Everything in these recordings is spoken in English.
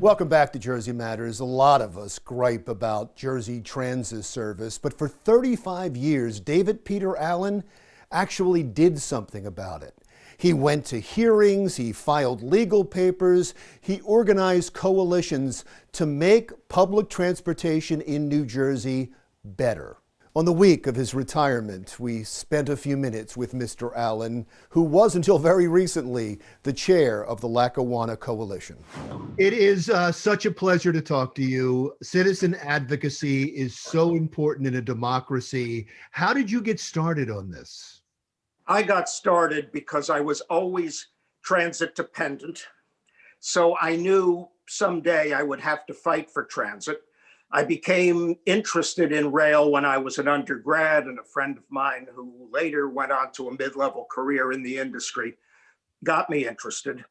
Welcome back to Jersey Matters. A lot of us gripe about Jersey Transit service, but for 35 years, David Peter Allen actually did something about it. He went to hearings, he filed legal papers, he organized coalitions to make public transportation in New Jersey better. On the week of his retirement, we spent a few minutes with Mr. Allen, who was until very recently the chair of the Lackawanna Coalition. It is such a pleasure to talk to you. Citizen advocacy is so important in a democracy. How did you get started on this? I got started because I was always transit dependent. So I knew someday I would have to fight for transit. I became interested in rail when I was an undergrad, and a friend of mine who later went on to a mid-level career in the industry got me interested.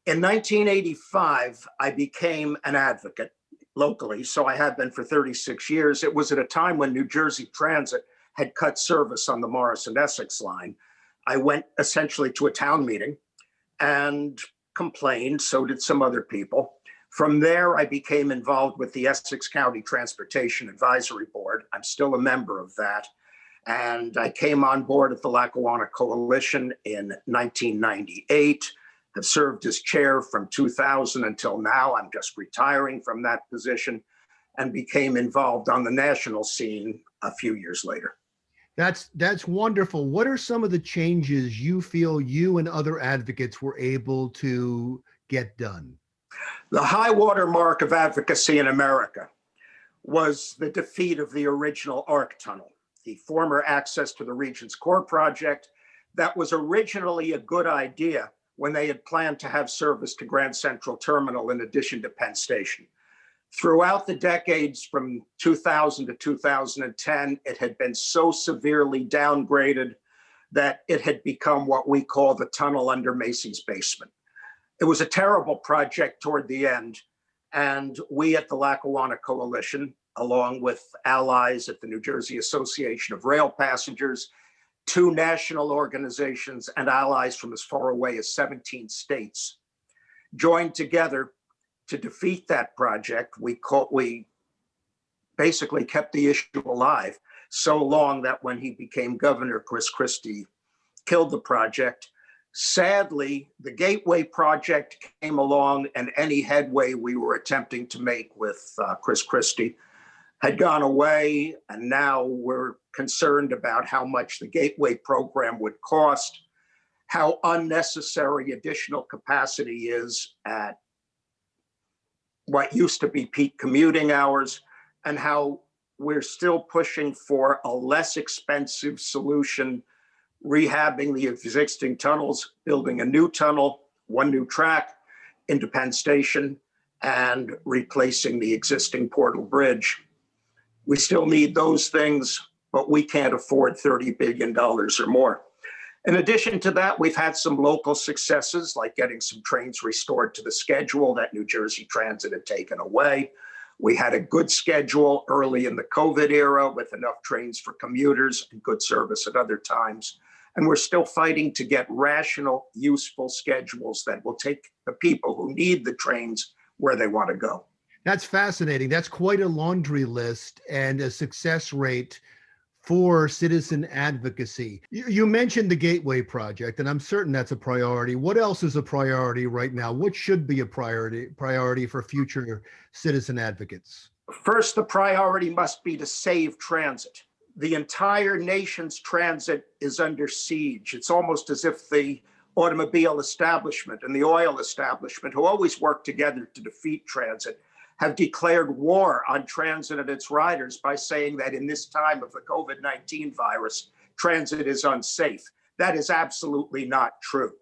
In 1985, I became an advocate locally, so I have been for 36 years. It was at a time when New Jersey Transit had cut service on the Morris-and-Essex line. I went essentially to a town meeting and complained, so did some other people. From there, I became involved with the Essex County Transportation Advisory Board. I'm still a member of that. And I came on board at the Lackawanna Coalition in 1998, have served as chair from 2000 until now. I'm just retiring from that position, and became involved on the national scene a few years later. That's wonderful. What are some of the changes you feel you and other advocates were able to get done? The high water mark of advocacy in America was the defeat of the original ARC tunnel, the former access to the Regent's Core project that was originally a good idea when they had planned to have service to Grand Central Terminal in addition to Penn Station. Throughout the decades from 2000 to 2010, it had been so severely downgraded that it had become what we call the tunnel under Macy's basement. It was a terrible project toward the end, and we at the Lackawanna Coalition, along with allies at the New Jersey Association of Rail Passengers, 2 national organizations, and allies from as far away as 17 states, joined together to defeat that project. We basically kept the issue alive so long that when he became governor, Chris Christie killed the project. Sadly, the Gateway project came along, and any headway we were attempting to make with Chris Christie had gone away. And now we're concerned about how much the Gateway program would cost, how unnecessary additional capacity is at what used to be peak commuting hours, and how we're still pushing for a less expensive solution, rehabbing the existing tunnels, building a new tunnel, 1 new track into Penn Station, and replacing the existing Portal Bridge. We still need those things, but we can't afford $30 billion or more. In addition to that, we've had some local successes, like getting some trains restored to the schedule that New Jersey Transit had taken away. We had a good schedule early in the COVID era with enough trains for commuters and good service at other times. And we're still fighting to get rational, useful schedules that will take the people who need the trains where they want to go. That's fascinating. That's quite a laundry list and a success rate for citizen advocacy. You mentioned the Gateway project, and I'm certain that's a priority. What else is a priority right now? What should be a priority for future citizen advocates? First, the priority must be to save transit. The entire nation's transit is under siege. It's almost as if the automobile establishment and the oil establishment, who always work together to defeat transit, have declared war on transit and its riders by saying that in this time of the COVID-19 virus, transit is unsafe. That is absolutely not true.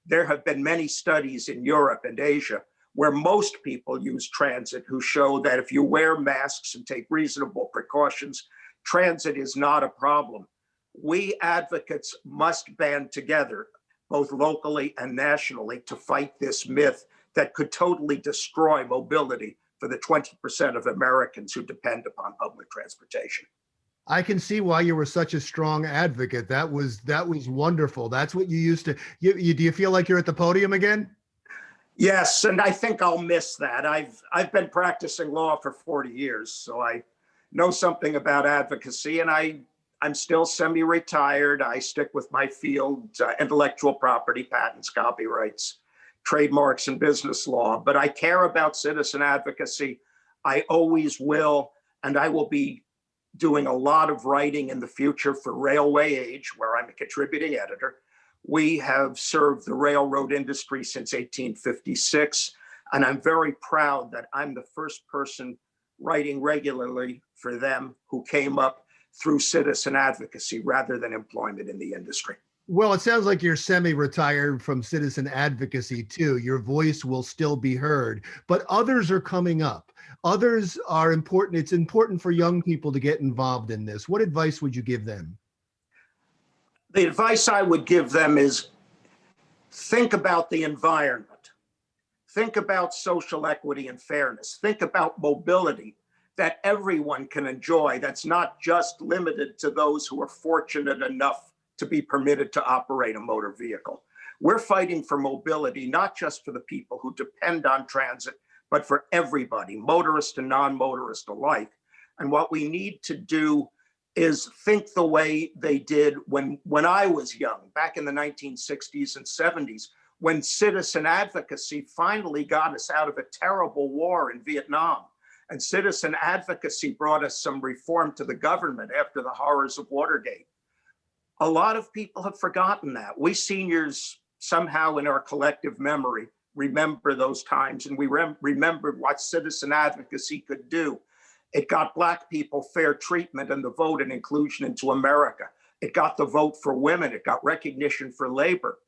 There have been many studies in Europe and Asia where most people use transit who show that if you wear masks and take reasonable precautions, transit is not a problem. We advocates must band together, both locally and nationally, to fight this myth that could totally destroy mobility for the 20% of Americans who depend upon public transportation. I can see why you were such a strong advocate. That was wonderful. That's what you used to, do you feel like you're at the podium again? Yes, and I think I'll miss that. I've been practicing law for 40 years, so I know something about advocacy, and I'm still semi-retired. I stick with my field, intellectual property, patents, copyrights, trademarks, and business law. But I care about citizen advocacy. I always will, and I will be doing a lot of writing in the future for Railway Age, where I'm a contributing editor. We have served the railroad industry since 1856, and I'm very proud that I'm the first person writing regularly for them who came up through citizen advocacy rather than employment in the industry. Well, it sounds like you're semi-retired from citizen advocacy too. Your voice will still be heard, but others are coming up. Others are important. It's important for young people to get involved in this. What advice would you give them? The advice I would give them is think about the environment. Think about social equity and fairness. Think about mobility that everyone can enjoy, that's not just limited to those who are fortunate enough to be permitted to operate a motor vehicle. We're fighting for mobility, not just for the people who depend on transit, but for everybody, motorist and non-motorist alike. And what we need to do is think the way they did when I was young, back in the 1960s and 70s, when citizen advocacy finally got us out of a terrible war in Vietnam. And citizen advocacy brought us some reform to the government after the horrors of Watergate. A lot of people have forgotten that. We seniors somehow in our collective memory remember those times, and we remembered what citizen advocacy could do. It got Black people fair treatment and the vote and inclusion into America. It got the vote for women. It got recognition for labor.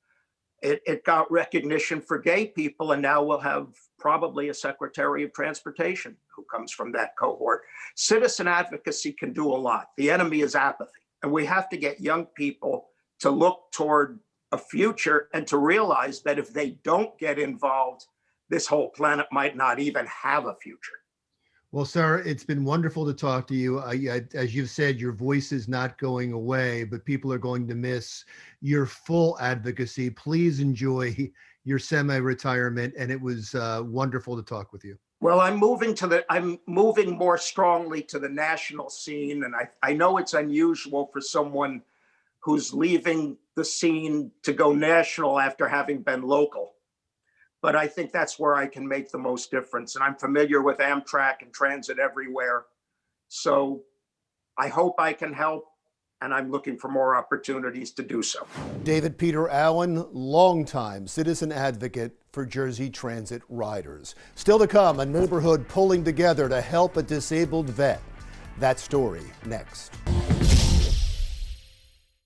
It got recognition for gay people, and now we'll have probably a Secretary of Transportation who comes from that cohort. Citizen advocacy can do a lot. The enemy is apathy, and we have to get young people to look toward a future and to realize that if they don't get involved, this whole planet might not even have a future. Well, sir, it's been wonderful to talk to you. As you've said, your voice is not going away, but people are going to miss your full advocacy. Please enjoy your semi-retirement, and it was wonderful to talk with you. Well, I'm moving more strongly to the national scene, and I know it's unusual for someone who's leaving the scene to go national after having been local. But I think that's where I can make the most difference. And I'm familiar with Amtrak and transit everywhere. So I hope I can help, and I'm looking for more opportunities to do so. David Peter Allen, longtime citizen advocate for Jersey Transit riders. Still to come, a neighborhood pulling together to help a disabled vet. That story next.